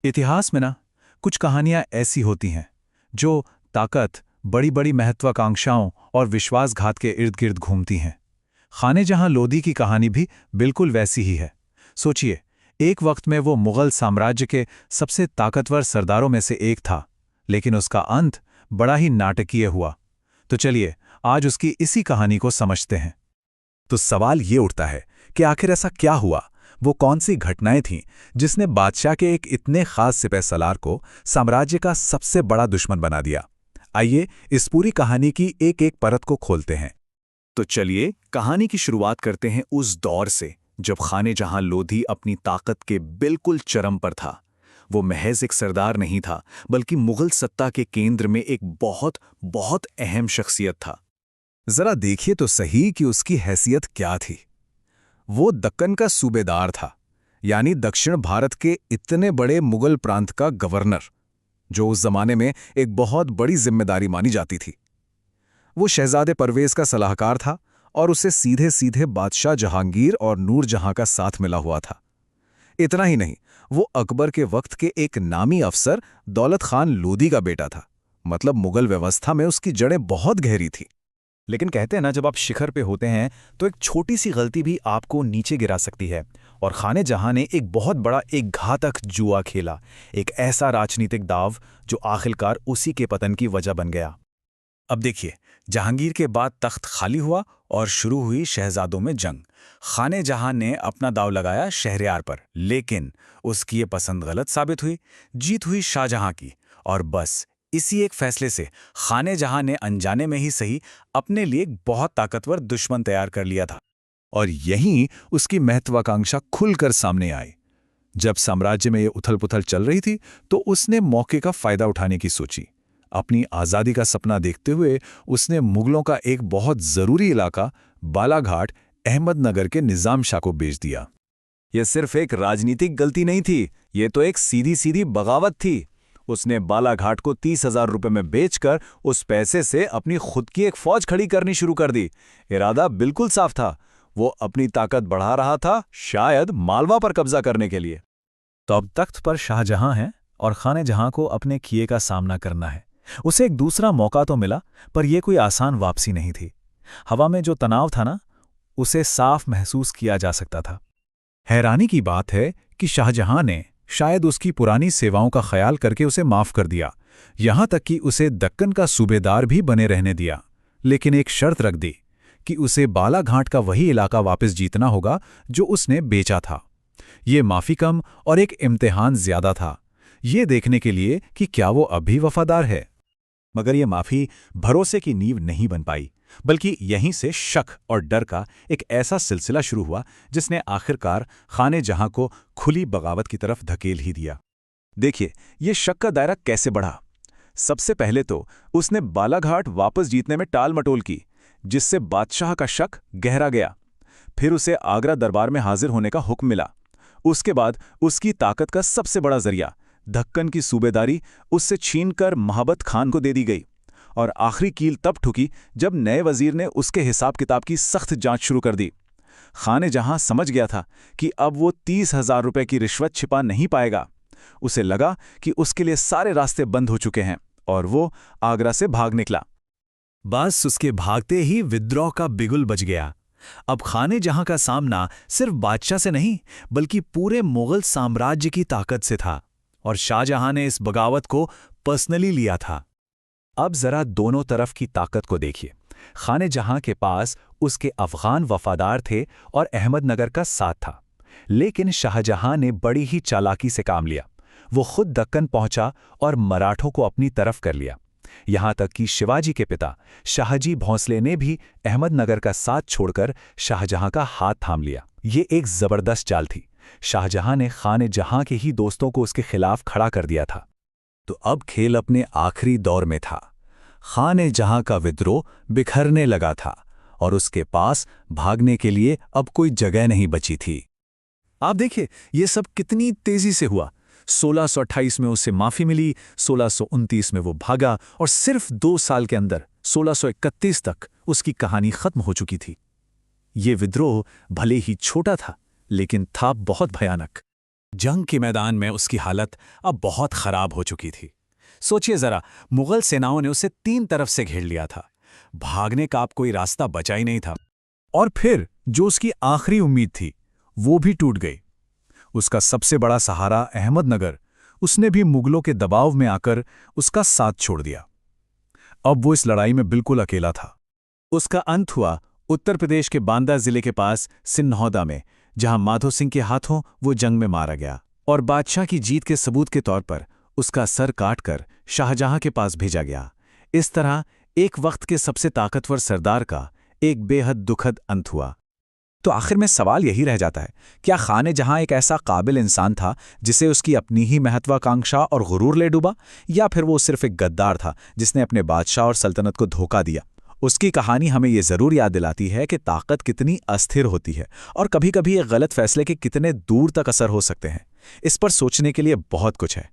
इतिहास में ना कुछ कहानियां ऐसी होती हैं जो ताकत, बड़ी बड़ी महत्वाकांक्षाओं और विश्वासघात के इर्द गिर्द घूमती हैं। खाने जहां लोदी की कहानी भी बिल्कुल वैसी ही है। सोचिए, एक वक्त में वो मुगल साम्राज्य के सबसे ताकतवर सरदारों में से एक था, लेकिन उसका अंत बड़ा ही नाटकीय हुआ। तो चलिए आज उसकी इसी कहानी को समझते हैं। तो सवाल ये उठता है कि आखिर ऐसा क्या हुआ, वो कौन सी घटनाएं थीं जिसने बादशाह के एक इतने खास सिपह सलार को साम्राज्य का सबसे बड़ा दुश्मन बना दिया। आइए इस पूरी कहानी की एक एक परत को खोलते हैं। तो चलिए कहानी की शुरुआत करते हैं उस दौर से जब खाने जहां लोधी अपनी ताकत के बिल्कुल चरम पर था। वो महज एक सरदार नहीं था, बल्कि मुगल सत्ता के केंद्र में एक बहुत बहुत अहम शख्सियत था। जरा देखिए तो सही कि उसकी हैसियत क्या थी। वो दक्कन का सूबेदार था, यानी दक्षिण भारत के इतने बड़े मुगल प्रांत का गवर्नर, जो उस जमाने में एक बहुत बड़ी जिम्मेदारी मानी जाती थी। वो शहजादे परवेज का सलाहकार था और उसे सीधे सीधे बादशाह जहांगीर और नूरजहां का साथ मिला हुआ था। इतना ही नहीं, वो अकबर के वक्त के एक नामी अफसर दौलत खान लोदी का बेटा था। मतलब मुगल व्यवस्था में उसकी जड़ें बहुत गहरी थी। लेकिन कहते हैं ना, जब आप शिखर पे होते हैं तो एक छोटी सी गलती भी आपको नीचे गिरा सकती है। और खाने जहां ने एक बहुत बड़ा, एक घातक जुआ खेला, एक ऐसा राजनीतिक दाव जो आखिरकार उसी के पतन की वजह बन गया। अब देखिए, जहांगीर के बाद तख्त खाली हुआ और शुरू हुई शहजादों में जंग। खाने जहां ने अपना दाव लगाया शहरयार पर, लेकिन उसकी ये पसंद गलत साबित हुई। जीत हुई शाहजहां की, और बस इसी एक फैसले से खाने जहां ने अनजाने में ही सही अपने लिए एक बहुत ताकतवर दुश्मन तैयार कर लिया था। और यहीं उसकी महत्वाकांक्षा खुलकर सामने आई। जब साम्राज्य में ये उथल-पुथल चल रही थी, तो उसने मौके का फायदा उठाने की सोची। अपनी आज़ादी का सपना देखते हुए उसने मुगलों का एक बहुत ज़रूरी इलाका बालाघाट अहमदनगर के निज़ाम शाह को बेच दिया। यह सिर्फ एक राजनीतिक गलती नहीं थी, ये तो एक सीधी सीधी बगावत थी। उसने बालाघाट को 30,000 रुपए में बेचकर उस पैसे से अपनी खुद की एक फौज खड़ी करनी शुरू कर दी। इरादा बिल्कुल साफ था, वो अपनी ताकत बढ़ा रहा था, शायद मालवा पर कब्जा करने के लिए। तो अब तख्त पर शाहजहां है और खाने जहां को अपने किए का सामना करना है। उसे एक दूसरा मौका तो मिला, पर यह कोई आसान वापसी नहीं थी। हवा में जो तनाव था ना, उसे साफ महसूस किया जा सकता था। हैरानी की बात है कि शाहजहां ने शायद उसकी पुरानी सेवाओं का ख्याल करके उसे माफ कर दिया, यहां तक कि उसे दक्कन का सूबेदार भी बने रहने दिया। लेकिन एक शर्त रख दी कि उसे बालाघाट का वही इलाका वापस जीतना होगा जो उसने बेचा था। ये माफी कम और एक इम्तिहान ज्यादा था, ये देखने के लिए कि क्या वो अब भी वफादार है। मगर यह माफी भरोसे की नींव नहीं बन पाई, बल्कि यहीं से शक और डर का एक ऐसा सिलसिला शुरू हुआ जिसने आखिरकार खाने जहां को खुली बगावत की तरफ धकेल ही दिया। देखिए, यह शक का दायरा कैसे बढ़ा। सबसे पहले तो उसने बालाघाट वापस जीतने में टाल मटोल की, जिससे बादशाह का शक गहरा गया। फिर उसे आगरा दरबार में हाजिर होने का हुक्म मिला। उसके बाद उसकी ताकत का सबसे बड़ा जरिया दक्कन की सूबेदारी उससे छीनकर महाबत खान को दे दी गई। और आखिरी कील तब ठुकी जब नए वजीर ने उसके हिसाब किताब की सख्त जांच शुरू कर दी। खाने जहां समझ गया था कि अब वो 30,000 रुपए की रिश्वत छिपा नहीं पाएगा। उसे लगा कि उसके लिए सारे रास्ते बंद हो चुके हैं और वो आगरा से भाग निकला। बस उसके भागते ही विद्रोह का बिगुल बज गया। अब खाने जहां का सामना सिर्फ बादशाह से नहीं, बल्कि पूरे मुगल साम्राज्य की ताकत से था, और शाहजहां ने इस बगावत को पर्सनली लिया था। अब जरा दोनों तरफ की ताकत को देखिए। खाने जहां के पास उसके अफगान वफादार थे और अहमदनगर का साथ था, लेकिन शाहजहां ने बड़ी ही चालाकी से काम लिया। वो खुद दक्कन पहुंचा और मराठों को अपनी तरफ कर लिया। यहां तक कि शिवाजी के पिता शाहजी भोंसले ने भी अहमदनगर का साथ छोड़कर शाहजहां का हाथ थाम लिया। ये एक जबरदस्त चाल थी। शाहजहां ने खाने जहां के ही दोस्तों को उसके खिलाफ खड़ा कर दिया था। तो अब खेल अपने आखिरी दौर में था। खाने जहां का विद्रोह बिखरने लगा था और उसके पास भागने के लिए अब कोई जगह नहीं बची थी। आप देखिए, ये सब कितनी तेजी से हुआ। 1628 में उसे माफी मिली, 1629 में वो भागा, और सिर्फ 2 साल के अंदर 1631 तक उसकी कहानी खत्म हो चुकी थी। ये विद्रोह भले ही छोटा था, लेकिन था बहुत भयानक। जंग के मैदान में उसकी हालत अब बहुत खराब हो चुकी थी। सोचिए जरा, मुगल सेनाओं ने उसे 3 तरफ से घेर लिया था। भागने का अब कोई रास्ता बचा ही नहीं था। और फिर जो उसकी आखिरी उम्मीद थी वो भी टूट गई। उसका सबसे बड़ा सहारा अहमदनगर, उसने भी मुगलों के दबाव में आकर उसका साथ छोड़ दिया। अब वो इस लड़ाई में बिल्कुल अकेला था। उसका अंत हुआ उत्तर प्रदेश के बांदा जिले के पास सिन्नौदा में, जहां माधो सिंह के हाथों वो जंग में मारा गया और बादशाह की जीत के सबूत के तौर पर उसका सर काटकर शाहजहां के पास भेजा गया। इस तरह एक वक्त के सबसे ताकतवर सरदार का एक बेहद दुखद अंत हुआ। तो आखिर में सवाल यही रह जाता है, क्या खाने जहां एक ऐसा काबिल इंसान था जिसे उसकी अपनी ही महत्वाकांक्षा और गुरूर ले डूबा, या फिर वो सिर्फ एक गद्दार था जिसने अपने बादशाह और सल्तनत को धोखा दिया? उसकी कहानी हमें ये जरूर याद दिलाती है कि ताकत कितनी अस्थिर होती है और कभी-कभी एक गलत फैसले के कितने दूर तक असर हो सकते हैं। इस पर सोचने के लिए बहुत कुछ है।